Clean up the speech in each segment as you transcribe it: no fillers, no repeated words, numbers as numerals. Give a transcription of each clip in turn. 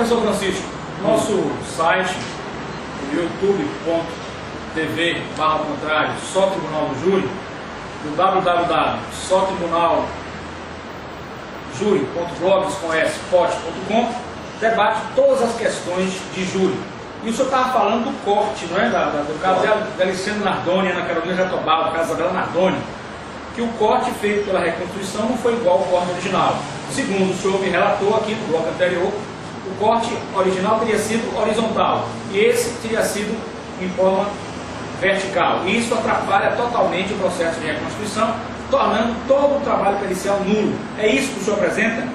professor Francisco, nosso site, youtube.tv/contrário, só Tribunal do Júri, no www.sotribunaljury.blogspot.com, debate todas as questões de júri. E o senhor estava falando do corte, não é? Do caso de Alessandro Nardoni, Ana Carolina Jatobá, o caso da Isabela Nardoni, que o corte feito pela reconstrução não foi igual ao corte original. Segundo o senhor me relatou aqui no bloco anterior, o corte original teria sido horizontal e esse teria sido em forma vertical. E isso atrapalha totalmente o processo de reconstrução, tornando todo o trabalho pericial nulo. É isso que o senhor apresenta?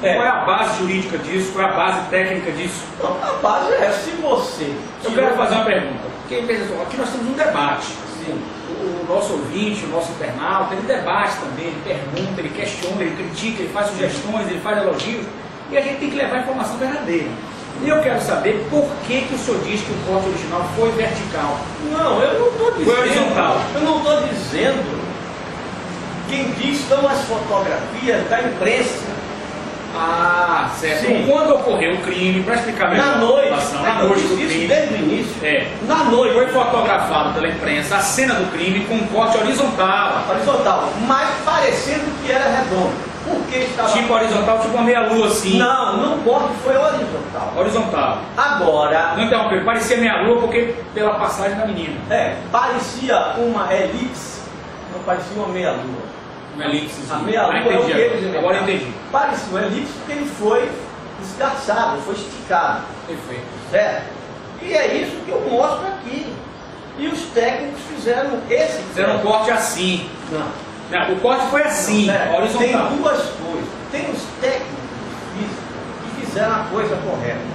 Qual é a base jurídica disso? Qual é a base técnica disso? Não, a base é se você... Eu quero fazer uma pergunta, porque aqui nós temos um debate. Sim. O nosso ouvinte, o nosso internauta, ele debate também, ele pergunta, ele questiona, ele critica, ele faz sugestões, ele faz elogios, e a gente tem que levar a informação verdadeira. E eu quero saber por que o senhor diz que o corte original foi vertical. Não, eu não estou dizendo... Foi horizontal. Eu não estou dizendo. Quem diz são as fotografias da imprensa. Ah, certo. Sim. Quando ocorreu o crime, para explicar melhor Na noite, na noite do isso crime, desde o início. na noite foi fotografado pela imprensa a cena do crime com um corte horizontal. Horizontal, mas parecendo que era redondo. Porque estava... Tipo horizontal, tipo uma meia-lua assim. Não, o corte foi horizontal. Horizontal. Agora... Não interrompeu, parecia meia-lua porque pela passagem da menina. Parecia uma elipse, não parecia uma meia-lua. Uma elipse. A meia-lua é o que eles inventaram. Agora entendi. Parecia uma elipse porque ele foi esgarçado, foi esticado. Perfeito. Certo? E é isso que eu mostro aqui. E os técnicos fizeram esse... Fizeram um corte assim. Não. Não, o corte foi assim, horizontal. Tem duas coisas. Tem os técnicos físicos que fizeram a coisa correta.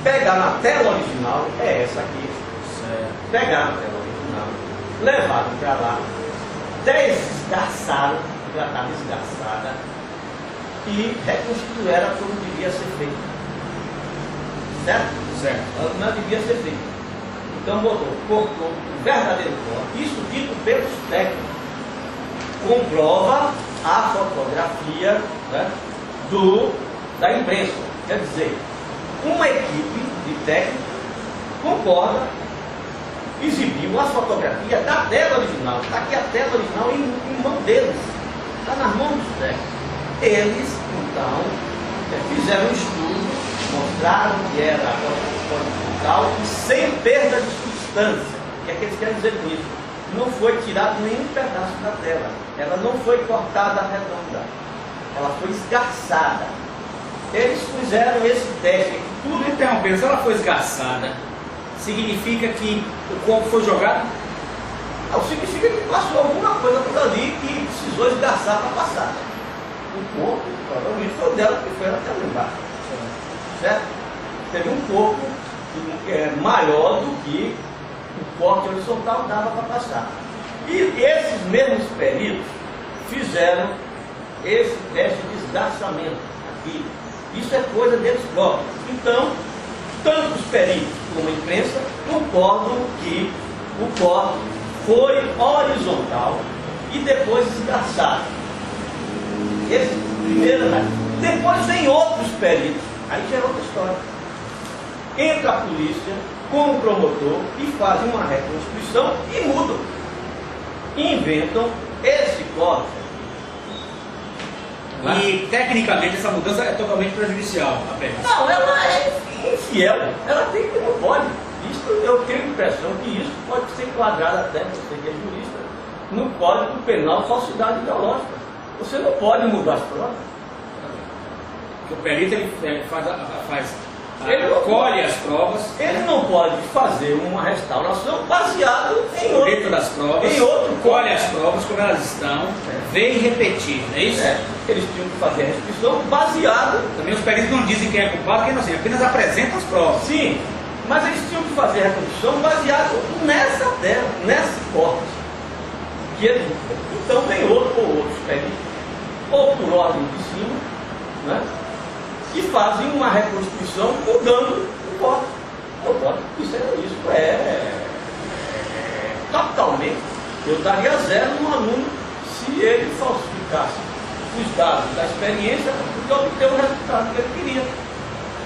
Pegar na tela original, é essa aqui. Certo. Pegar na tela original, levaram para lá, desgasçaram, já estava desgastada, e reconstruíram como devia ser feito. Certo? Certo. Não devia ser feito. Então cortou o verdadeiro corte. Isso dito pelos técnicos. Comprova a fotografia, né, da imprensa. Quer dizer, uma equipe de técnicos concorda, exibiu a fotografia da tela original. Está aqui a tela original em mão deles. Está nas mãos dos técnicos. Eles, então, fizeram um estudo, mostraram que era horizontal e sem perda de substância. O que é que eles querem dizer com isso? Não foi tirado nenhum pedaço da tela. Ela não foi cortada redonda. Ela foi esgarçada. Eles fizeram esse teste. Tudo interrompendo, se ela foi esgarçada, significa que o corpo foi jogado? Não, significa que passou alguma coisa por ali que precisou esgarçar para passar. O corpo, provavelmente foi dela, porque foi até lá embaixo. Certo? Teve um corpo maior do que o corte horizontal dava para passar. E esses mesmos peritos fizeram esse teste de esgarçamento aqui. Isso é coisa deles próprios. Então, tanto os peritos como a imprensa concordam que o corte foi horizontal e depois esgarçado. Esse primeiro, né? Depois vem outros peritos. Aí já é outra história. Entra a polícia com o promotor e fazem uma reconstrução e mudam. Inventam esse corte. E tecnicamente essa mudança é totalmente prejudicial apenas. Não, ela é infiel. Ela tem que não pode. Isso, eu tenho a impressão que isso pode ser enquadrado até, você que é jurista, no Código Penal falsidade ideológica. Você não pode mudar as provas. Porque o perito ele colhe as provas. Ele não pode fazer uma restauração baseada em outro das provas, em outro colhe as provas como elas estão, vê e repetir, não é isso? Eles tinham que fazer a restituição baseada. Também os peritos não dizem quem é culpado, quem não sei, apenas apresentam as provas. Sim, mas eles tinham que fazer a reconstrução baseada nessa tela, nessa hipótese. Então tem outros peritos, ou por ordem de cima, né? Que fazem uma reconstrução mudando o corte. Isso é totalmente. Eu daria 0 no aluno se ele falsificasse os dados da experiência e obter o resultado que ele queria.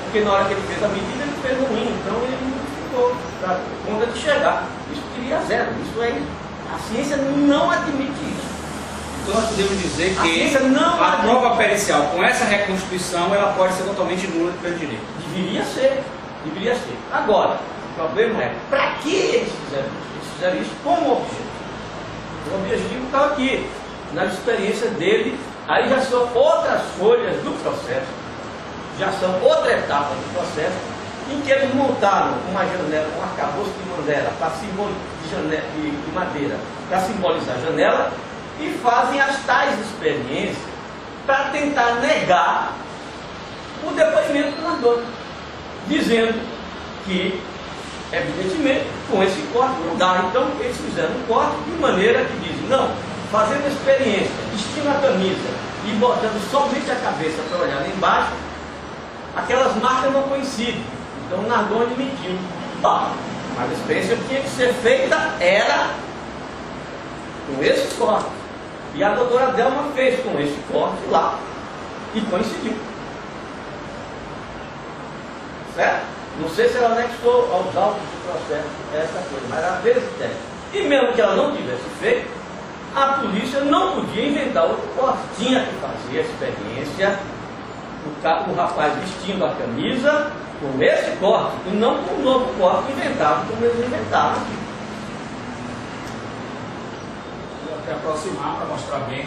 Porque na hora que ele fez a medida, ele fez ruim, então ele modificou para conta de chegar. Isso queria zero. Isso é. A ciência não admite isso. Então nós podemos dizer A que ciência não a admite. prova pericial, com essa reconstituição, ela pode ser totalmente nula pelo direito. Deveria ser. Deveria ser. Agora, o problema é, para que eles fizeram isso? Eles fizeram isso como objetivo. O objetivo está aqui, na experiência dele, aí já são outras folhas do processo, já são outra etapa do processo, em que eles montaram uma janela, um arcabouço de madeira de madeira para simbolizar a janela e fazem as tais experiências para tentar negar o depoimento do Nardoni, dizendo que, evidentemente, com esse corte não dá. Então, eles fizeram um corte de maneira que dizem, não, fazendo a experiência, vestindo a camisa e botando somente a cabeça para olhar lá embaixo, aquelas marcas não coincidem. Então, o Nardoni mentiu. Tá, mas a experiência que tinha que ser feita era com esse corte. E a doutora Delma fez com esse corte lá e coincidiu. Certo? Não sei se ela anexou aos autos do processo essa coisa, mas ela fez esse teste. E mesmo que ela não tivesse feito, a polícia não podia inventar outro corte. Tinha que fazer a experiência, o rapaz vestindo a camisa com esse corte, e não com um novo corte inventado, como eles inventaram aqui. Vou até aproximar para mostrar bem,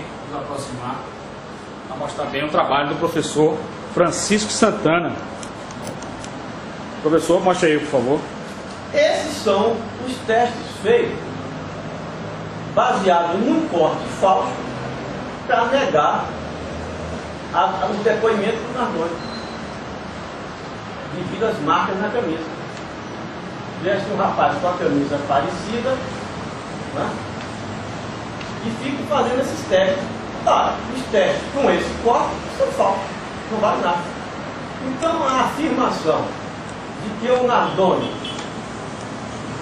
para mostrar bem o trabalho do professor Francisco Santana. Professor, mostra aí, por favor. Esses são os testes feitos baseados num corte falso para negar o depoimento do Nardoni, devido às marcas na camisa. Veste um rapaz com a camisa parecida, né? E fica fazendo esses testes. Tá, os testes com esse corte são falsos, não vale nada. Então a afirmação de que o Nardoni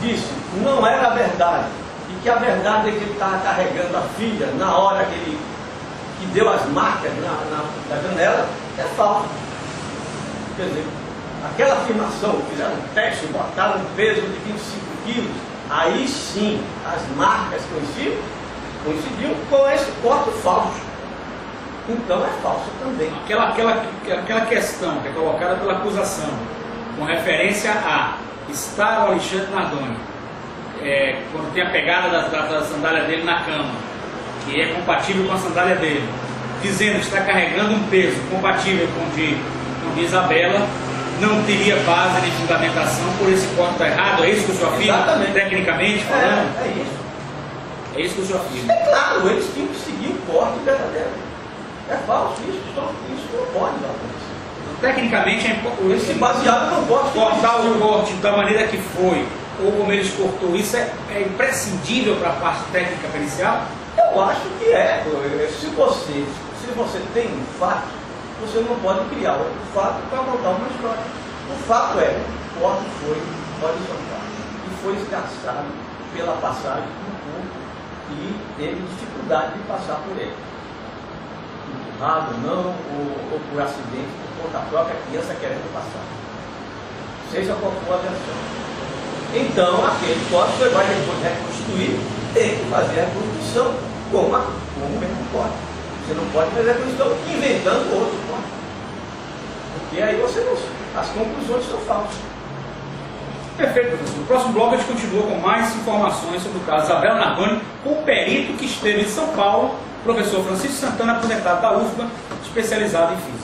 disse que não era a verdade, e que a verdade é que ele estava carregando a filha na hora que deu as marcas na janela, é falso. Quer dizer, aquela afirmação, fizeram um teste, botaram um peso de 25 quilos, aí sim as marcas coincidiam com esse corte falso. Então é falso também. Aquela questão que é colocada pela acusação, com referência a estar o Alexandre Nardoni, quando tem a pegada da sandália dele na cama, que é compatível com a sandália dele, dizendo que está carregando um peso compatível com o de Isabela, não teria base de fundamentação por esse corte está errado? É isso que o senhor afirma? Exatamente. Tecnicamente falando? É isso. É isso que o senhor afirma? É claro, eles tinham que seguir o corte verdadeiro. É falso, isso não pode acontecer. Tecnicamente é Eles se basearam no corte. cortar o corte da maneira que foi, ou como eles cortou, isso é imprescindível para a parte técnica pericial? Eu acho que é. Se você tem um fato, você não pode criar outro fato para contar uma história. O fato é, o corte foi horizontal e foi esgarçado pela passagem do corpo e teve dificuldade de passar por ele. Empurrado não, ou por acidente, por conta própria, a criança querendo passar. Seja qual for a versão. Então, aquele corte você vai depois reconstruir, tem que fazer a reconstrução com o mesmo corte. Você não pode fazer a reconstrução inventando outro corte. Porque aí você não. As conclusões são falsas. Perfeito, professor. No próximo bloco a gente continua com mais informações sobre o caso Isabela Nardoni, com o perito que esteve em São Paulo, professor Francisco Santana, aposentado da UFBA, especializado em física.